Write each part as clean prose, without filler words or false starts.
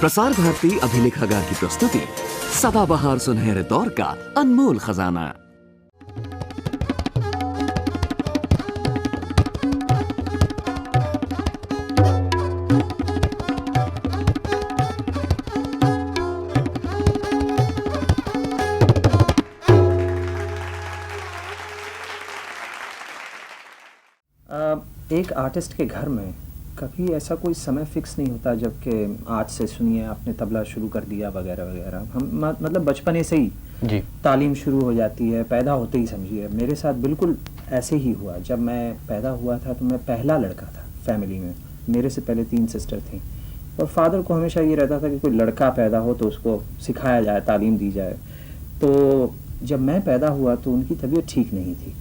प्रसार भारती अभिलेखागार की प्रस्तुति सदाबहार सुनहरे दौर का अनमोल खजाना। एक आर्टिस्ट के घर में कभी ऐसा कोई समय फिक्स नहीं होता जबकि आज से सुनिए आपने तबला शुरू कर दिया वगैरह वगैरह। हम मतलब बचपने से ही जी तालीम शुरू हो जाती है, पैदा होते ही समझिए। मेरे साथ बिल्कुल ऐसे ही हुआ। जब मैं पैदा हुआ था तो मैं पहला लड़का था फैमिली में। मेरे से पहले 3 सिस्टर थी और फादर को हमेशा ये रहता था कि कोई लड़का पैदा हो तो उसको सिखाया जाए, तालीम दी जाए। तो जब मैं पैदा हुआ तो उनकी तबीयत ठीक नहीं थी,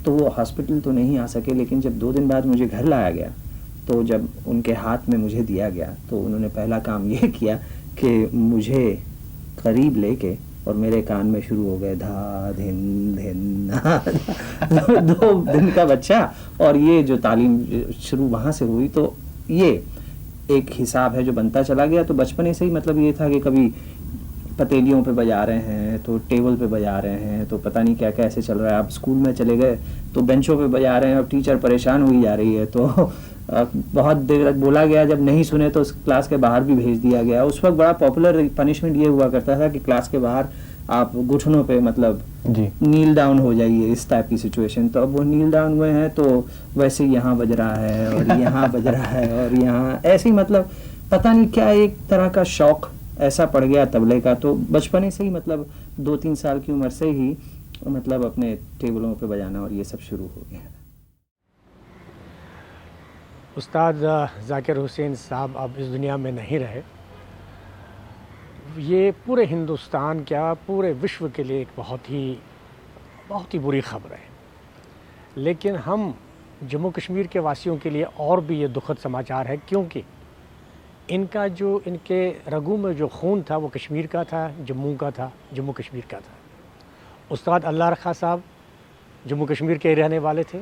तो वो हॉस्पिटल तो नहीं आ सके। लेकिन जब 2 दिन बाद मुझे घर लाया गया तो जब उनके हाथ में मुझे दिया गया तो उन्होंने पहला काम ये किया कि मुझे करीब लेके और मेरे कान में शुरू हो गए धा धिन धिन 2 दिन का बच्चा। और ये जो तालीम शुरू वहाँ से हुई तो ये एक हिसाब है जो बनता चला गया। तो बचपने से ही मतलब ये था कि कभी पतेलियों पे बजा रहे हैं तो टेबल पे बजा रहे हैं तो पता नहीं क्या क्या ऐसे चल रहा है। आप स्कूल में चले गए तो बेंचों पे बजा रहे हैं और टीचर परेशान हुई जा रही है तो बहुत देर तक बोला गया, जब नहीं सुने तो क्लास के बाहर भी भेज दिया गया। उस वक्त बड़ा पॉपुलर पनिशमेंट ये हुआ करता था कि क्लास के बाहर आप घुटनों पे मतलब नील डाउन हो जाइए, इस टाइप की सिचुएशन। तो अब वो नील डाउन हुए हैं तो वैसे यहाँ बज रहा है और यहाँ बज रहा है और यहाँ ऐसे ही मतलब पता नहीं क्या एक तरह का शौक ऐसा पड़ गया तबले का। तो बचपने से ही मतलब 2-3 साल की उम्र से ही मतलब अपने टेबलों पे बजाना और ये सब शुरू हो गया। उस्ताद ज़ाकिर हुसैन साहब अब इस दुनिया में नहीं रहे। ये पूरे हिंदुस्तान क्या पूरे विश्व के लिए एक बहुत ही बुरी खबर है। लेकिन हम जम्मू कश्मीर के वासियों के लिए और भी ये दुखद समाचार है, क्योंकि इनका जो इनके रगों में जो खून था वो कश्मीर का था, जम्मू का था, जम्मू कश्मीर का था। उस्ताद अल्लाह रखा साहब जम्मू कश्मीर के रहने वाले थे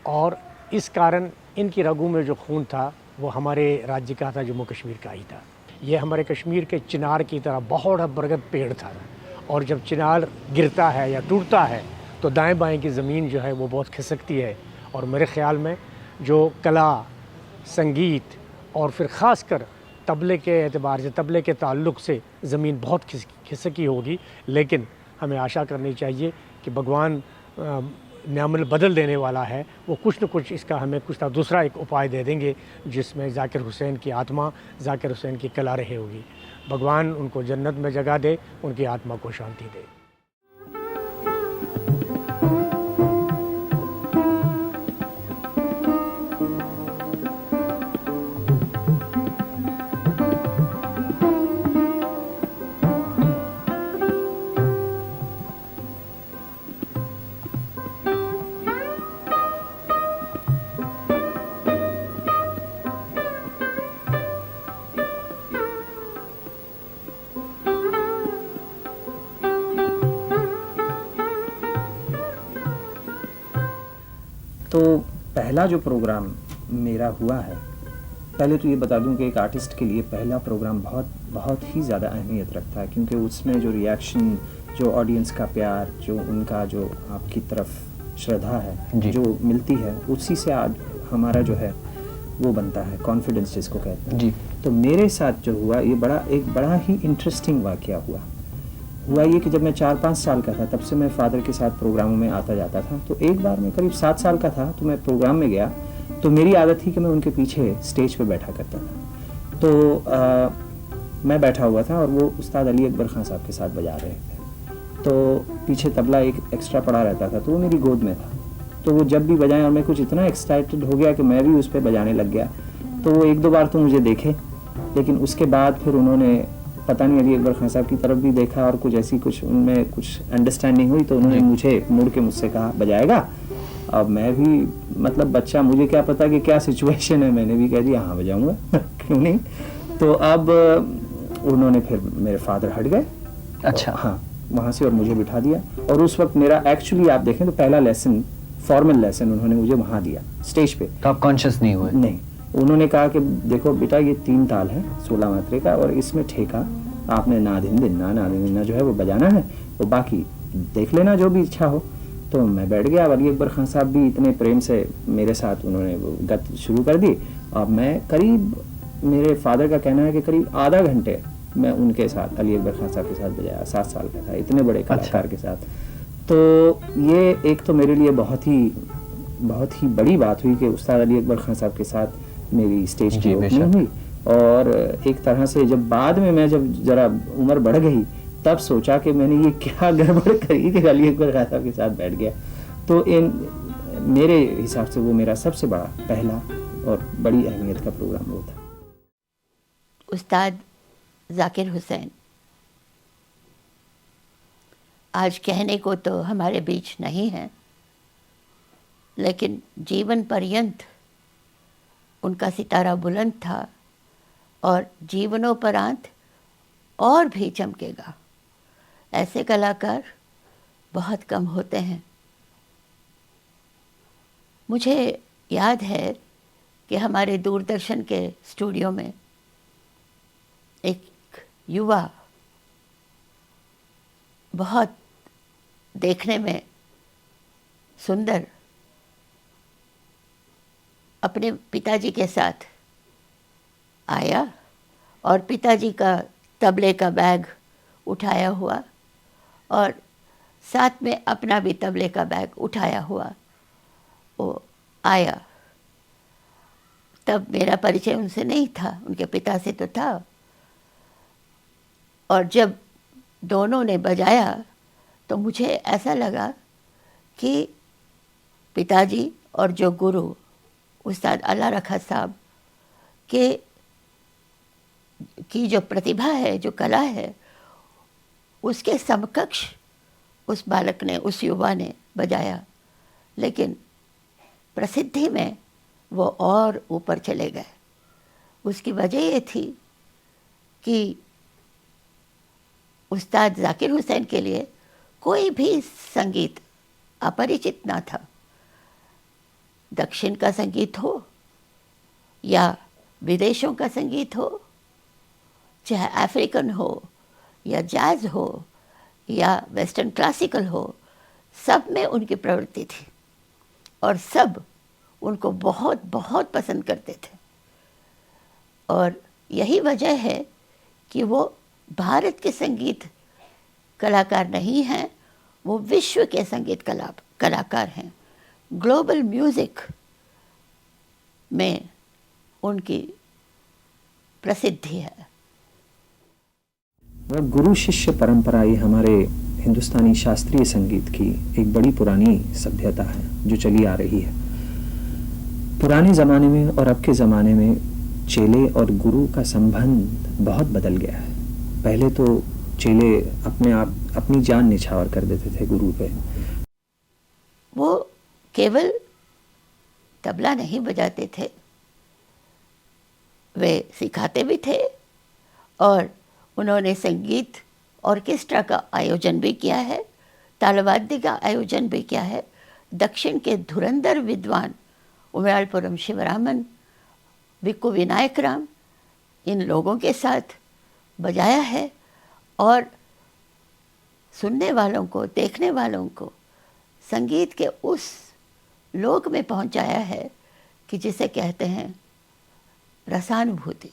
और इस कारण इनकी रगों में जो खून था वो हमारे राज्य का था, जम्मू कश्मीर का ही था। ये हमारे कश्मीर के चिनार की तरह बहुत बरगद पेड़ था और जब चिनार गिरता है या टूटता है तो दाएं बाएं की ज़मीन जो है वो बहुत खिसकती है। और मेरे ख़्याल में जो कला, संगीत और फिर ख़ासकर तबले के एतबार से, तबले के ताल्लुक़ से ज़मीन बहुत खिसकी होगी। लेकिन हमें आशा करनी चाहिए कि भगवान न्यामल बदल देने वाला है, वो कुछ न कुछ इसका हमें कुछ ना दूसरा एक उपाय दे देंगे जिसमें ज़ाकिर हुसैन की आत्मा, ज़ाकिर हुसैन की कला रहे होगी। भगवान उनको जन्नत में जगह दे, उनकी आत्मा को शांति दे। तो पहला जो प्रोग्राम मेरा हुआ है, पहले तो ये बता दूं कि एक आर्टिस्ट के लिए पहला प्रोग्राम बहुत ही ज़्यादा अहमियत रखता है, क्योंकि उसमें जो रिएक्शन, जो ऑडियंस का प्यार, जो उनका जो आपकी तरफ श्रद्धा है जो मिलती है, उसी से आज हमारा जो है वो बनता है कॉन्फिडेंस जिसको कहते हैं जी। तो मेरे साथ जो हुआ ये एक बड़ा ही इंटरेस्टिंग वाक़या हुआ ये कि जब मैं 4-5 साल का था तब से मैं फादर के साथ प्रोग्रामों में आता जाता था। तो एक बार मैं करीब 7 साल का था तो मैं प्रोग्राम में गया तो मेरी आदत थी कि मैं उनके पीछे स्टेज पे बैठा करता था। तो मैं बैठा हुआ था और वो उस्ताद अली अकबर खान साहब के साथ बजा रहे थे। तो पीछे तबला एक एक्स्ट्रा पड़ा रहता था तो वो मेरी गोद में था। तो वो जब भी बजाएं और मैं कुछ इतना एक्साइटेड हो गया कि मैं भी उस पर बजाने लग गया। तो वो 1-2 बार तो मुझे देखे, लेकिन उसके बाद फिर उन्होंने पता नहीं अली अकबर खान साहब की तरफ भी देखा और कुछ उनमें कुछ अंडरस्टैंडिंग हुई तो उन्होंने मुझे मुड़ के मुझसे कहा बजाएगा। अब मैं भी मतलब बच्चा, मुझे क्या पता कि क्या सिचुएशन है, मैंने भी कह दिया हाँ बजाऊंगा क्यों नहीं। तो अब उन्होंने फिर मेरे फादर हट गए। अच्छा हाँ, वहाँ से और मुझे बिठा दिया। और उस वक्त मेरा एक्चुअली आप देखें तो पहला लेसन, फॉर्मल लेसन उन्होंने मुझे वहाँ दिया स्टेज पे। तो आप कॉन्शियस नहीं हुए? नहीं, उन्होंने कहा कि देखो बेटा, ये 3 ताल है 16 मात्रे का, और इसमें ठेका आपने ना दिन दिन ना जो है वो बजाना है, वो बाकी देख लेना जो भी इच्छा हो। तो मैं बैठ गया। अली अकबर खान साहब भी इतने प्रेम से मेरे साथ उन्होंने वो गत शुरू कर दी, और मैं करीब, मेरे फादर का कहना है कि करीब आधा घंटे मैं उनके साथ, अली अकबर खान साहब के साथ बजाया। 7 साल का था, इतने बड़े कलाकार के साथ। तो ये एक तो मेरे लिए बहुत ही बड़ी बात हुई कि उस्ताद अली अकबर खान साहब के साथ मेरी स्टेज की ओपनिंग हुई। और एक तरह से जब बाद में मैं जब जरा उम्र बढ़ गई, तब सोचा कि मैंने ये क्या गड़बड़ करी कि अली अकबर खान साहब के साथ बैठ गया। तो मेरे हिसाब से वो मेरा सबसे बड़ा पहला और बड़ी अहमियत का प्रोग्राम वो था। उस्ताद जाकिर हुसैन आज कहने को तो हमारे बीच नहीं है, लेकिन जीवन पर्यंत उनका सितारा बुलंद था और जीवनोपरांत और भी चमकेगा। ऐसे कलाकार बहुत कम होते हैं। मुझे याद है कि हमारे दूरदर्शन के स्टूडियो में एक युवा, बहुत देखने में सुंदर, अपने पिताजी के साथ आया और पिताजी का तबले का बैग उठाया हुआ और साथ में अपना भी तबले का बैग उठाया हुआ वो आया। तब मेरा परिचय उनसे नहीं था, उनके पिता से तो था। और जब दोनों ने बजाया तो मुझे ऐसा लगा कि पिताजी और जो गुरु उस्ताद अल्लाह रखा साहब की जो प्रतिभा है, जो कला है, उसके समकक्ष उस बालक ने, उस युवा ने बजाया। लेकिन प्रसिद्धि में वो और ऊपर चले गए। उसकी वजह ये थी कि उस्ताद जाकिर हुसैन के लिए कोई भी संगीत अपरिचित ना था। दक्षिण का संगीत हो या विदेशों का संगीत हो, चाहे अफ्रीकन हो या जैज़ हो या वेस्टर्न क्लासिकल हो, सब में उनकी प्रवृत्ति थी और सब उनको बहुत बहुत पसंद करते थे। और यही वजह है कि वो भारत के संगीत कलाकार नहीं हैं, वो विश्व के संगीत कलाकार हैं। ग्लोबल म्यूज़िक में उनकी प्रसिद्धि है। गुरु शिष्य परंपरा ये हमारे हिंदुस्तानी शास्त्रीय संगीत की एक बड़ी पुरानी सभ्यता है जो चली आ रही है। पुराने ज़माने में और अब के ज़माने में चेले और गुरु का संबंध बहुत बदल गया है। पहले तो चेले अपने आप अपनी जान निछावर कर देते थे गुरु पे। वो केवल तबला नहीं बजाते थे, वे सिखाते भी थे और उन्होंने संगीत ऑर्केस्ट्रा का आयोजन भी किया है, तालवाद्य का आयोजन भी किया है। दक्षिण के धुरंधर विद्वान उमरालपुरम शिवरामन, विक्कू विनायक राम, इन लोगों के साथ बजाया है और सुनने वालों को, देखने वालों को संगीत के उस लोक में पहुंचाया है कि जिसे कहते हैं रसानुभूति।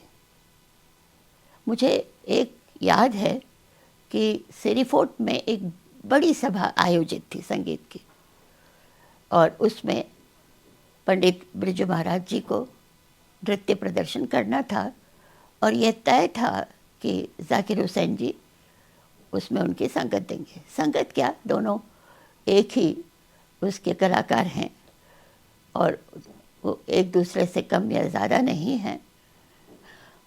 मुझे एक याद है कि सिरीफोर्ट में एक बड़ी सभा आयोजित थी संगीत की और उसमें पंडित बिरजू महाराज जी को नृत्य प्रदर्शन करना था और यह तय था कि जाकिर हुसैन जी उसमें उनकी संगत देंगे। संगत क्या, दोनों एक ही उसके कलाकार हैं और वो एक दूसरे से कम या ज़्यादा नहीं हैं।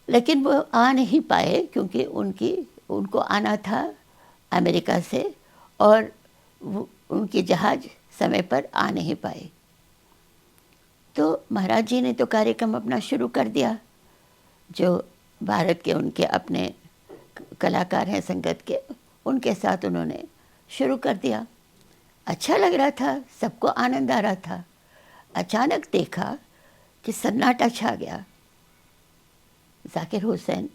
लेकिन वो आ नहीं पाए क्योंकि उनको आना था अमेरिका से और उनकी जहाज़ समय पर आ नहीं पाए। तो महाराज जी ने तो कार्यक्रम अपना शुरू कर दिया। जो भारत के उनके अपने कलाकार हैं संगत के, उनके साथ उन्होंने शुरू कर दिया। अच्छा लग रहा था, सबको आनंद आ रहा था। अचानक देखा कि सन्नाटा छा गया। जाकिर हुसैन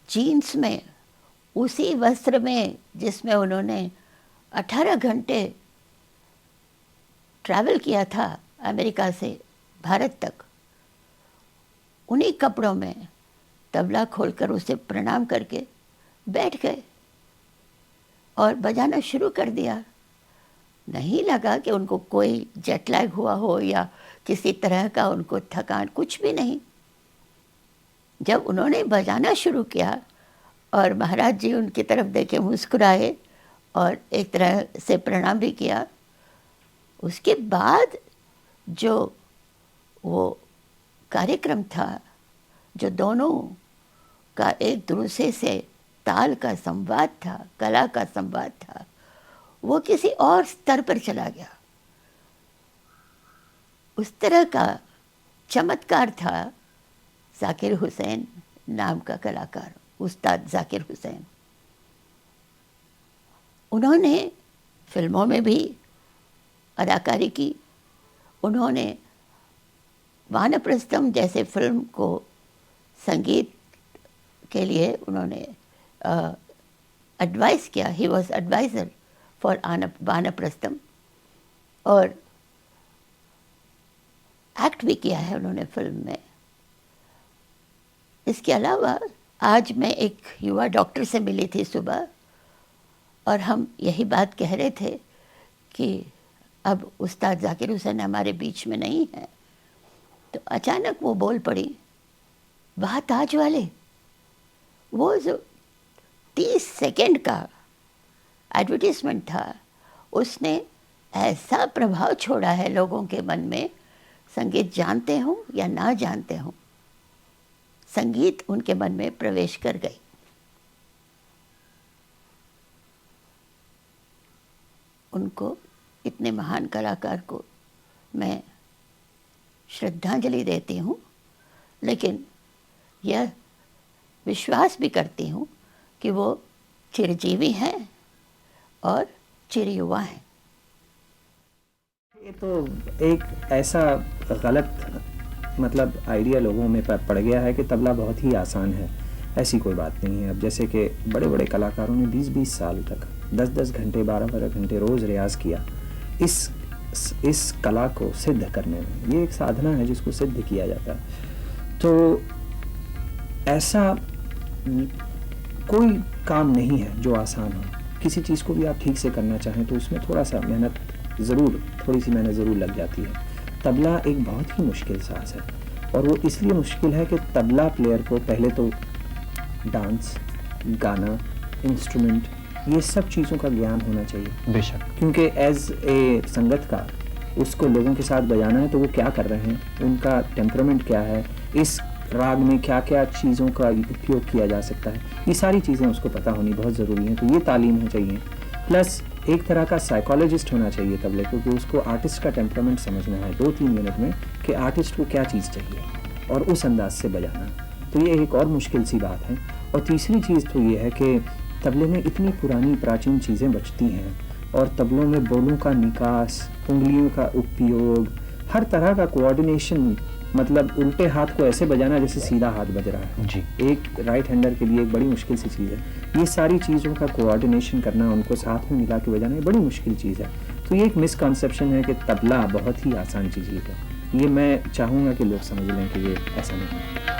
जीन्स में, उसी वस्त्र में जिसमें उन्होंने 18 घंटे ट्रैवल किया था अमेरिका से भारत तक, उन्हीं कपड़ों में तबला खोलकर उसे प्रणाम करके बैठ गए और बजाना शुरू कर दिया। नहीं लगा कि उनको कोई जेट लैग हुआ हो या किसी तरह का उनको थकान, कुछ भी नहीं। जब उन्होंने बजाना शुरू किया और महाराज जी उनकी तरफ देखे मुस्कुराए और एक तरह से प्रणाम भी किया, उसके बाद जो वो कार्यक्रम था, जो दोनों का एक दूसरे से ताल का संवाद था, कला का संवाद था, वो किसी और स्तर पर चला गया। उस तरह का चमत्कार था जाकिर हुसैन नाम का कलाकार, उस्ताद जाकिर हुसैन। उन्होंने फिल्मों में भी अदाकारी की। उन्होंने वानप्रस्थम जैसे फिल्म को संगीत के लिए उन्होंने एडवाइस किया। He was adviser for Vanaprastham, और एक्ट भी किया है उन्होंने फिल्म में। इसके अलावा आज मैं एक युवा डॉक्टर से मिली थी सुबह, और हम यही बात कह रहे थे कि अब उस्ताद जाकिर हुसैन हमारे बीच में नहीं है। तो अचानक वो बोल पड़ी, वाह ताज वाले, वो जो 30 सेकंड का एडवर्टीजमेंट था, उसने ऐसा प्रभाव छोड़ा है लोगों के मन में, संगीत जानते हो या ना जानते हो, संगीत उनके मन में प्रवेश कर गई। उनको, इतने महान कलाकार को मैं श्रद्धांजलि देती हूँ, लेकिन यह विश्वास भी करती हूँ कि वो चिरजीवी हैं और चिरयुवा हैं। ये तो एक ऐसा गलत मतलब आइडिया लोगों में पड़ गया है कि तबला बहुत ही आसान है। ऐसी कोई बात नहीं है। अब जैसे कि बड़े बड़े कलाकारों ने 20-20 साल तक 10-10 घंटे 12-12 घंटे रोज़ रियाज़ किया इस कला को सिद्ध करने में। ये एक साधना है जिसको सिद्ध किया जाता है। तो ऐसा कोई काम नहीं है जो आसान हो। किसी चीज़ को भी आप ठीक से करना चाहें तो उसमें थोड़ी सी मेहनत ज़रूर लग जाती है। तबला एक बहुत ही मुश्किल साज है, और वो इसलिए मुश्किल है कि तबला प्लेयर को पहले तो डांस, गाना, इंस्ट्रूमेंट, ये सब चीज़ों का ज्ञान होना चाहिए। बेशक, क्योंकि एज ए संगतकार उसको लोगों के साथ बजाना है, तो वो क्या कर रहे हैं, उनका टेम्परामेंट क्या है, इस राग में क्या क्या चीज़ों का उपयोग किया जा सकता है, ये सारी चीज़ें उसको पता होनी बहुत ज़रूरी हैं। तो ये तालीम है चाहिए। प्लस एक तरह का साइकोलॉजिस्ट होना चाहिए तबले को, कि उसको आर्टिस्ट का टेम्परामेंट समझना है 2-3 मिनट में कि आर्टिस्ट को क्या चीज़ चाहिए और उस अंदाज से बजाना। तो ये एक और मुश्किल सी बात है। और तीसरी चीज़ तो ये है कि तबले में इतनी पुरानी प्राचीन चीज़ें बचती हैं, और तबलों में बोलों का निकास, उंगलियों का उपयोग, हर तरह का कोऑर्डिनेशन, मतलब उल्टे हाथ को ऐसे बजाना जैसे सीधा हाथ बज रहा है जी। एक राइट हैंडर के लिए एक बड़ी मुश्किल सी चीज़ है। ये सारी चीज़ों का कोऑर्डिनेशन करना, उनको साथ में मिला के बजाना, ये बड़ी मुश्किल चीज़ है। तो ये एक मिसकॉन्सेप्शन है कि तबला बहुत ही आसान चीज़ है। ये मैं चाहूँगा कि लोग समझ लें कि ये ऐसा नहीं है।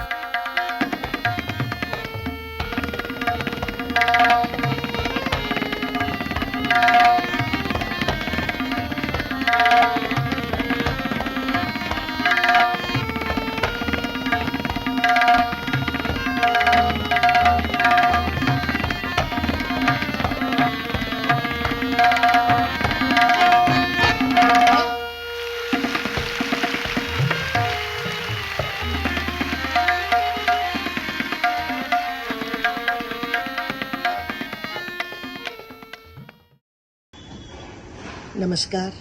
Namaskar.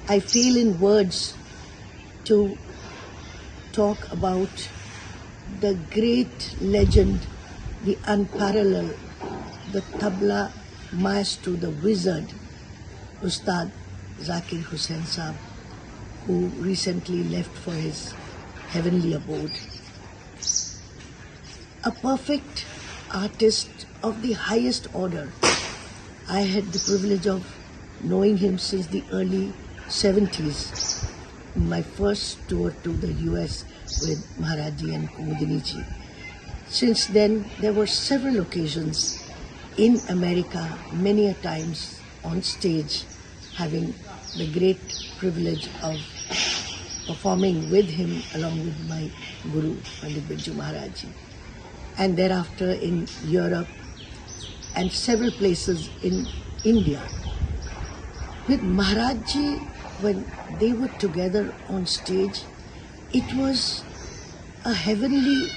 I feel in words to talk about the great legend, the unparalleled, the tabla maestro, the wizard, Ustad Zakir Hussain Saab. who recently left for his heavenly abode. A perfect artist of the highest order. I had the privilege of knowing him since the early 70s, my first tour to the US with Maharaji and Kumudini ji. Since then, there were several occasions in America, many a times on stage, having the great privilege of performing with him along with my Guru, Pandit Birju Maharaj ji. And thereafter in Europe and several places in India. With Maharaj ji, when they were together on stage, it was a heavenly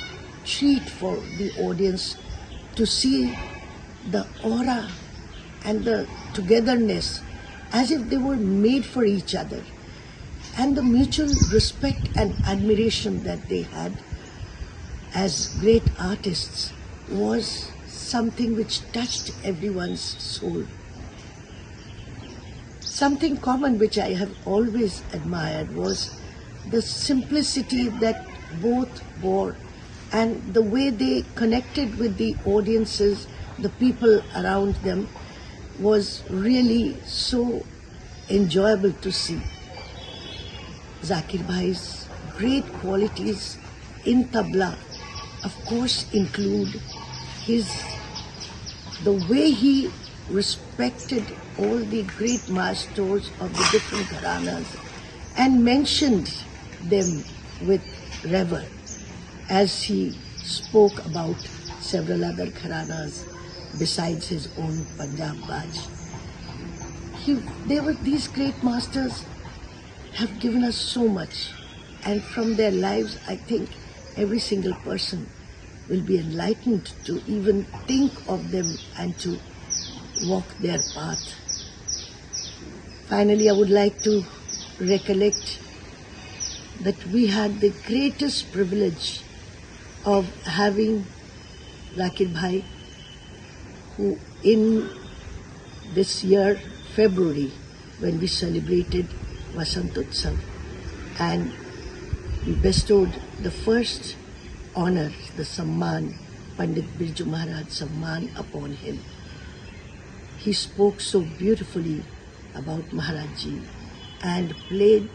treat for the audience to see the aura and the togetherness as if they were made for each other, and the mutual respect and admiration that they had as great artists was something which touched everyone's soul. Something common which I have always admired was the simplicity that both bore and the way they connected with the audiences, the people around them, was really so enjoyable to see. Zakir Bhai's great qualities in tabla, of course, include the way he respected all the great maestros of the different gharanas and mentioned them with reverence as he spoke about several other gharanas besides his own Punjab Baj. These great masters have given us so much, and from their lives I think every single person will be enlightened to even think of them and to walk their path. Finally, I would like to recollect that we had the greatest privilege of having Zakir Bhai, who in this year, February, when we celebrated Vasant Utsav, and we bestowed the first honor, the Samman, Pandit Birju Maharaj Samman upon him. He spoke so beautifully about Maharaj ji and played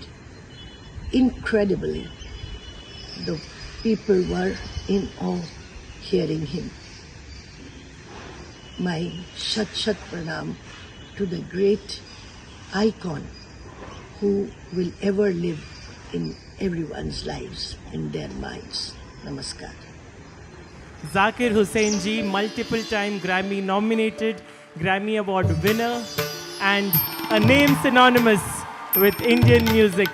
incredibly. The people were in awe hearing him. My Shat Shat Pranam to the great icon who will ever live in everyone's lives, in their minds. Namaskar. Zakir Hussain ji, multiple time Grammy nominated, Grammy Award winner, and a name synonymous with Indian music.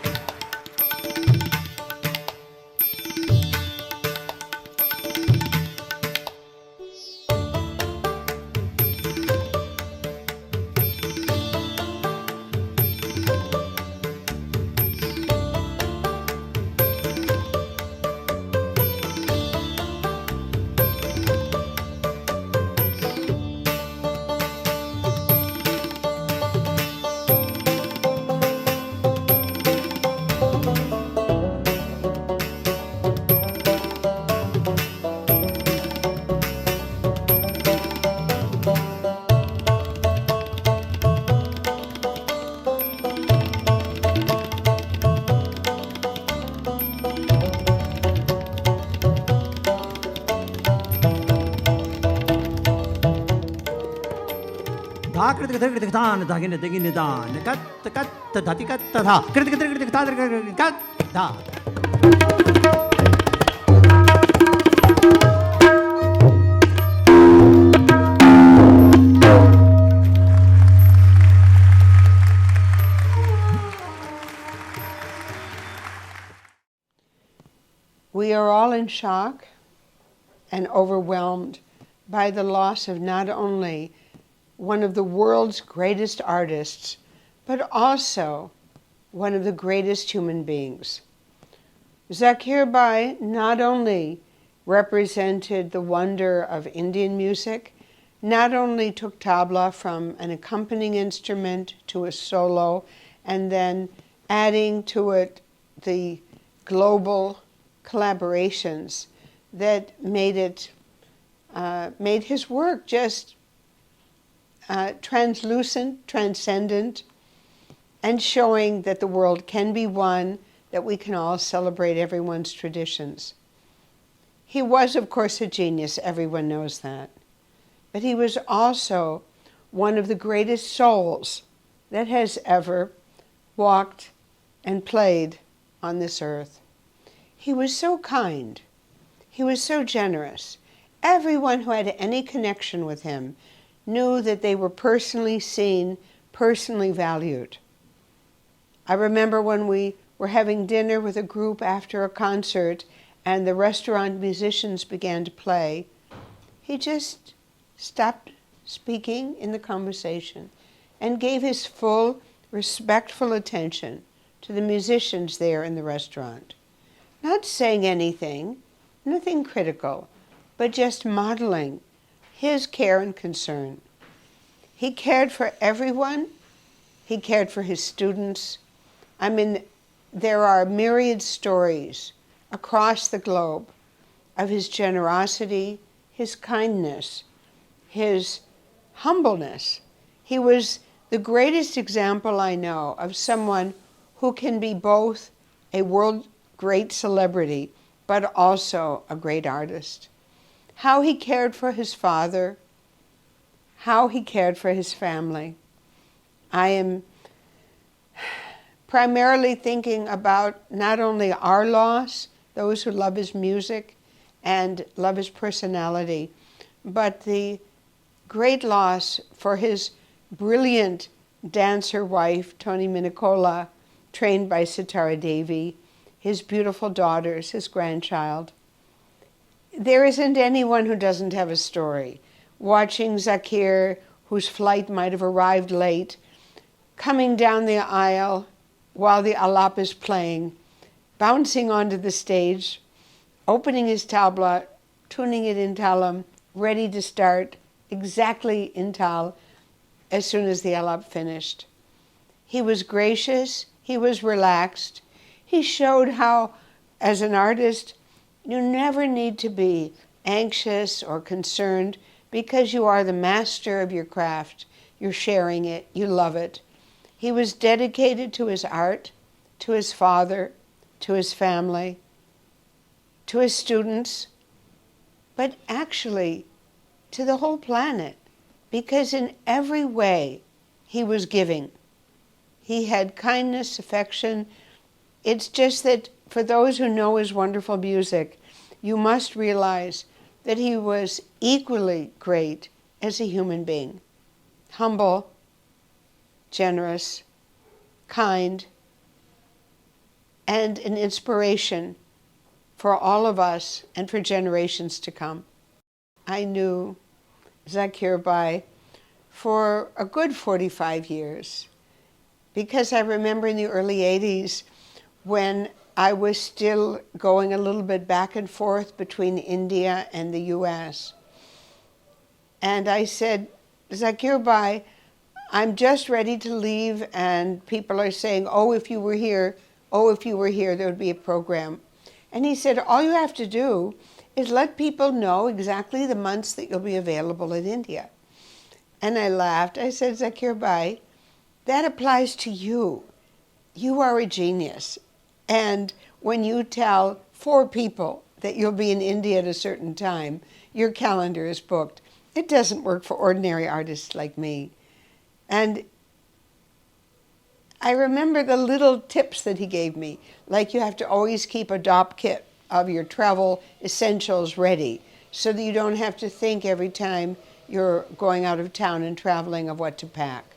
We are all in shock and overwhelmed by the loss of not only one of the world's greatest artists, but also one of the greatest human beings. Zakir Bhai not only represented the wonder of Indian music, not only took tabla from an accompanying instrument to a solo, and then adding to it the global collaborations that made his work just translucent, transcendent, and showing that the world can be one, that we can all celebrate everyone's traditions. He was, of course, a genius, everyone knows that. But he was also one of the greatest souls that has ever walked and played on this earth. He was so kind. He was so generous. Everyone who had any connection with him knew that they were personally seen, personally valued. I remember when we were having dinner with a group after a concert and the restaurant musicians began to play, he just stopped speaking in the conversation and gave his full, respectful attention to the musicians there in the restaurant. Not saying anything, nothing critical, but just modeling his care and concern. He cared for everyone. He cared for his students. I mean, there are myriad stories across the globe of his generosity, his kindness, his humbleness. He was the greatest example I know of someone who can be both a world great celebrity, but also a great artist. How he cared for his father, how he cared for his family. I am primarily thinking about not only our loss, those who love his music and love his personality, but the great loss for his brilliant dancer wife, Toni Minicola, trained by Sitara Devi, his beautiful daughters, his grandchild. There isn't anyone who doesn't have a story. Watching Zakir, whose flight might have arrived late, coming down the aisle while the alap is playing, bouncing onto the stage, opening his tabla, tuning it in talam, ready to start exactly in tal as soon as the alap finished. He was gracious, he was relaxed. He showed how, as an artist, you never need to be anxious or concerned because you are the master of your craft. You're sharing it, you love it. He was dedicated to his art, to his father, to his family, to his students, but actually to the whole planet, because in every way he was giving. He had kindness, affection. It's just that for those who know his wonderful music, you must realize that he was equally great as a human being. Humble, generous, kind, and an inspiration for all of us and for generations to come. I knew Zakir Bai for a good 45 years because I remember in the early 80s when I was still going a little bit back and forth between India and the US. And I said, Zakir Bai, I'm just ready to leave, and people are saying, oh, if you were here, there would be a program. And he said, all you have to do is let people know exactly the months that you'll be available in India. And I laughed. I said, Zakir Bai, that applies to you. You are a genius. And when you tell 4 people that you'll be in India at a certain time, your calendar is booked. It doesn't work for ordinary artists like me. And I remember the little tips that he gave me, like you have to always keep a DOP kit of your travel essentials ready so that you don't have to think every time you're going out of town and traveling of what to pack.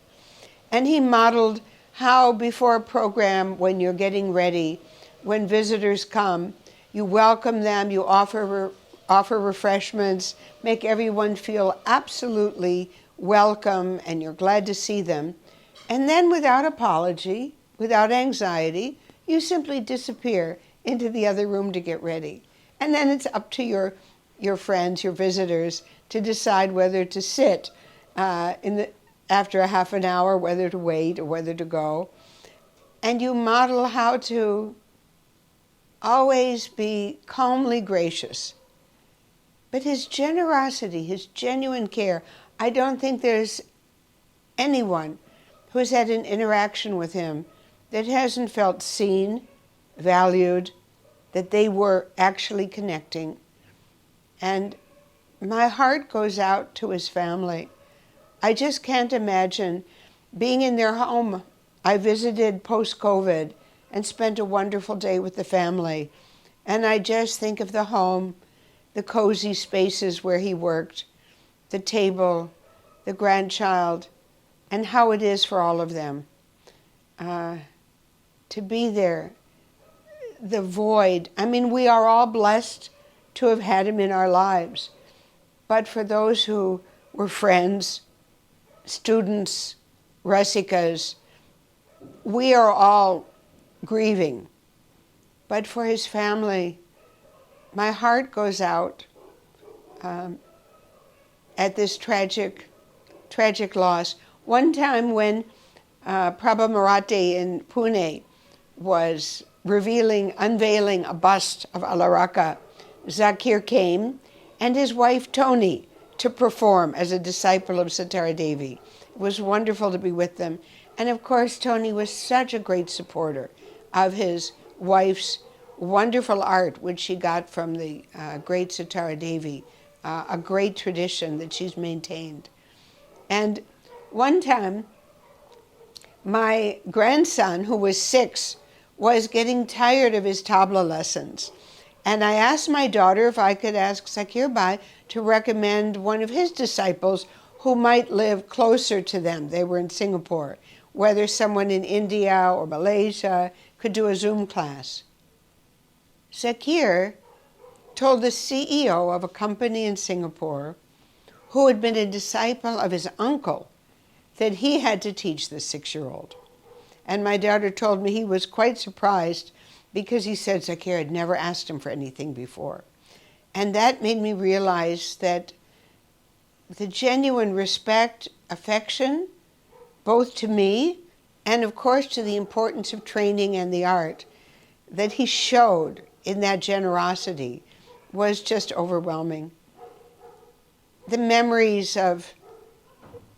And he modeled how before a program, when you're getting ready, when visitors come, you welcome them, you offer refreshments, make everyone feel absolutely welcome and you're glad to see them. And then without apology, without anxiety, you simply disappear into the other room to get ready. And then it's up to your friends, your visitors, to decide whether to sit after a half an hour, whether to wait or whether to go. and you model how to always be calmly gracious. But his generosity, his genuine care, I don't think there's anyone who's had an interaction with him that hasn't felt seen, valued, that they were actually connecting. And my heart goes out to his family. I just can't imagine being in their home. I visited post-COVID and spent a wonderful day with the family. And I just think of the home, the cozy spaces where he worked, the table, the grandchild, and how it is for all of them to be there. The void. I mean, we are all blessed to have had him in our lives. But for those who were friends, students, Rasikas, we are all grieving. But for his family, my heart goes out at this tragic loss. One time when Prabha Marathi in Pune was unveiling a bust of Alaraka, Zakir came and his wife Tony to perform as a disciple of Sitara Devi. It was wonderful to be with them. And of course, Tony was such a great supporter of his wife's wonderful art, which she got from the great Sitara Devi, a great tradition that she's maintained. And one time, my grandson, who was 6, was getting tired of his tabla lessons. And I asked my daughter if I could ask Zakir Bhai to recommend one of his disciples who might live closer to them. They were in Singapore. Whether someone in India or Malaysia could do a Zoom class. Zakir told the CEO of a company in Singapore, who had been a disciple of his uncle, that he had to teach the 6-year-old. And my daughter told me he was quite surprised because he said Zakir had never asked him for anything before. And that made me realize that the genuine respect, affection, both to me and of course to the importance of training and the art, that he showed in that generosity was just overwhelming. The memories of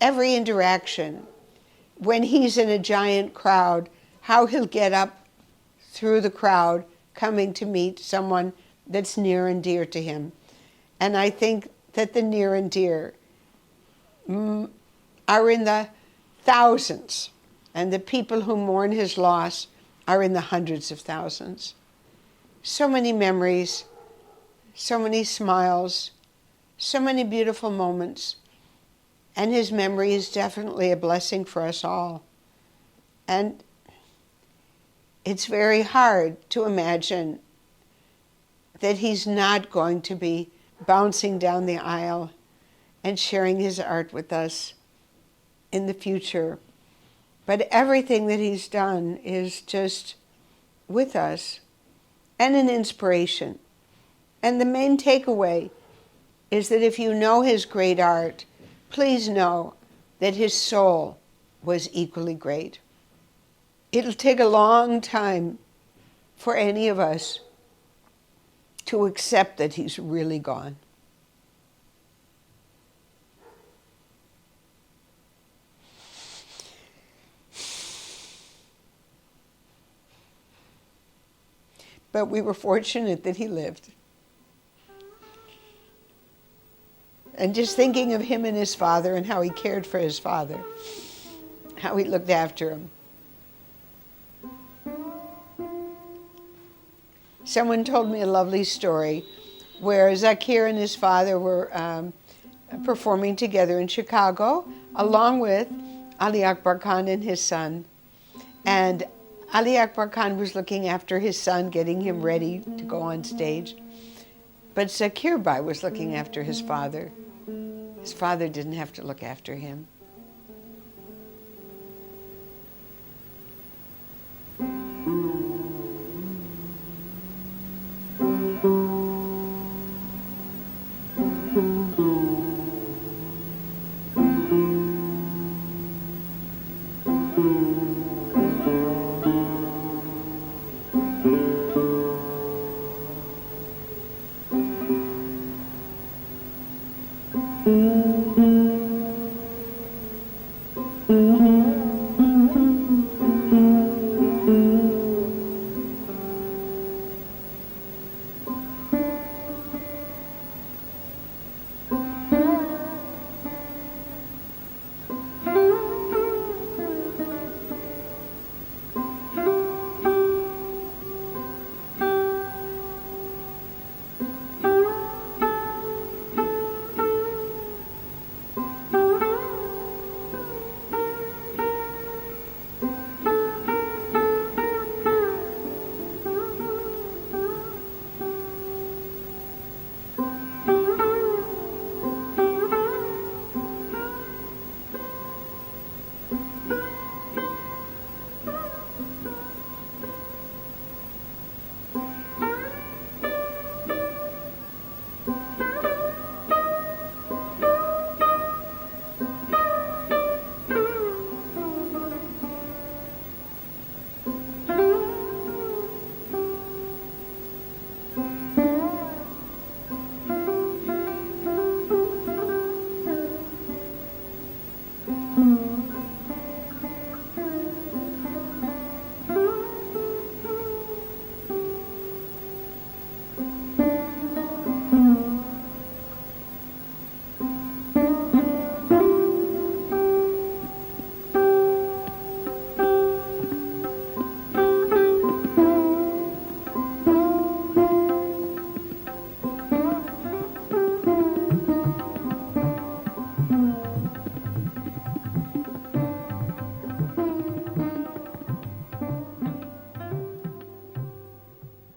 every interaction, when he's in a giant crowd, how he'll get up through the crowd coming to meet someone that's near and dear to him. And I think that the near and dear are in the thousands, and the people who mourn his loss are in the hundreds of thousands. So many memories, so many smiles, so many beautiful moments. And his memory is definitely a blessing for us all. And it's very hard to imagine that he's not going to be bouncing down the aisle and sharing his art with us in the future. But everything that he's done is just with us and an inspiration. And the main takeaway is that if you know his great art, please know that his soul was equally great. It'll take a long time for any of us to accept that he's really gone. But we were fortunate that he lived. And just thinking of him and his father and how he cared for his father, how he looked after him. Someone told me a lovely story where Zakir and his father were performing together in Chicago, along with Ali Akbar Khan and his son. And Ali Akbar Khan was looking after his son, getting him ready to go on stage. But Zakir Bhai was looking after his father. His father didn't have to look after him. पे